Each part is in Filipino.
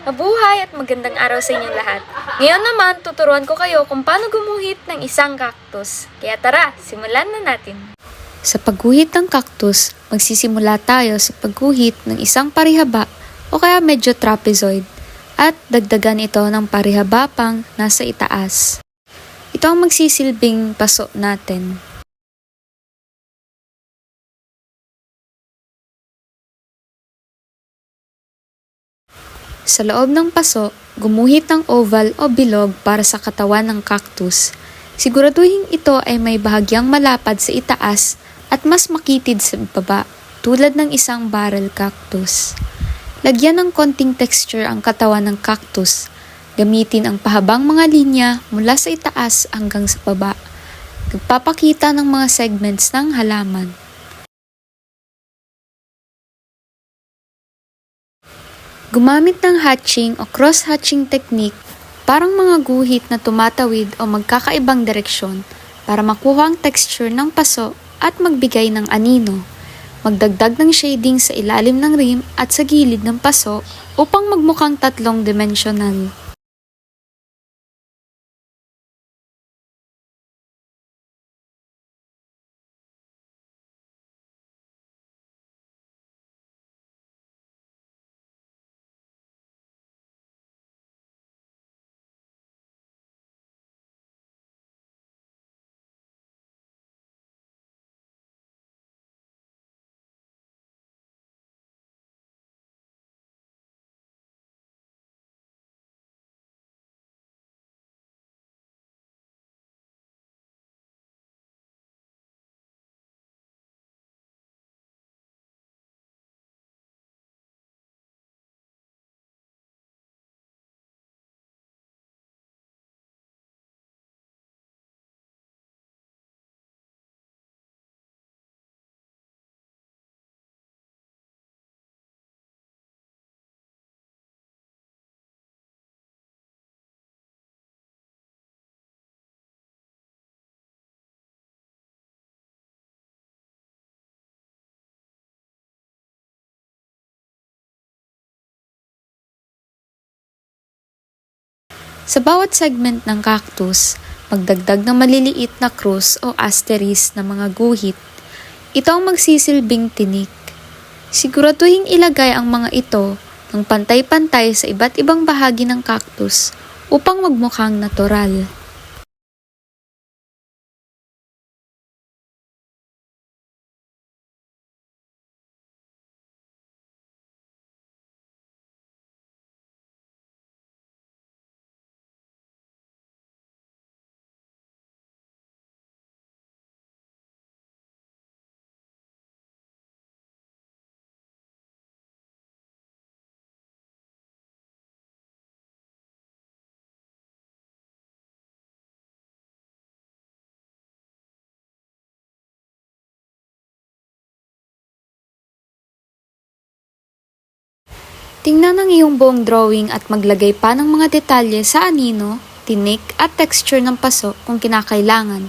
Mabuhay at magandang araw sa inyong lahat. Ngayon naman, tuturuan ko kayo kung paano gumuhit ng isang cactus. Kaya tara, simulan na natin. Sa pagguhit ng cactus, magsisimula tayo sa pagguhit ng isang parihaba o kaya medyo trapezoid at dagdagan ito ng parihaba pang nasa itaas. Ito ang magsisilbing paso natin. Sa loob ng paso, gumuhit ng oval o bilog para sa katawan ng cactus. Siguraduhin ito ay may bahagyang malapad sa itaas at mas makitid sa baba, tulad ng isang barrel cactus. Lagyan ng konting texture ang katawan ng cactus. Gamitin ang pahabang mga linya mula sa itaas hanggang sa baba. Nagpapakita ng mga segments ng halaman. Gumamit ng hatching o cross-hatching technique, parang mga guhit na tumatawid o magkakaibang direksyon para makuha ang texture ng paso at magbigay ng anino. Magdagdag ng shading sa ilalim ng rim at sa gilid ng paso upang magmukhang tatlong dimensional. Sa bawat segment ng cactus, magdagdag ng maliliit na cross o asterisk na mga guhit. Ito ang magsisilbing tinik. Siguraduhin ilagay ang mga ito ng pantay-pantay sa iba't ibang bahagi ng cactus upang magmukhang natural. Tingnan ang iyong buong drawing at maglagay pa ng mga detalye sa anino, tinik at texture ng paso kung kinakailangan.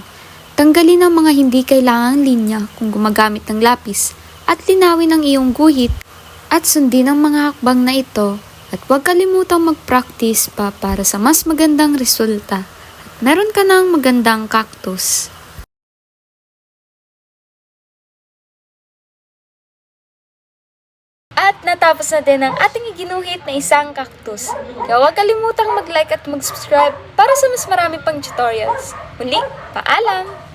Tanggalin ang mga hindi kailangang linya kung gumagamit ng lapis at linawin ang iyong guhit at sundin ang mga hakbang na ito at huwag kalimutang mag-practice pa para sa mas magandang resulta. At meron ka ng magandang cactus. At natapos na din ang ating iginuhit na isang cactus. Kaya huwag kalimutang mag-like at mag-subscribe para sa mas marami pang tutorials. Muli, paalam!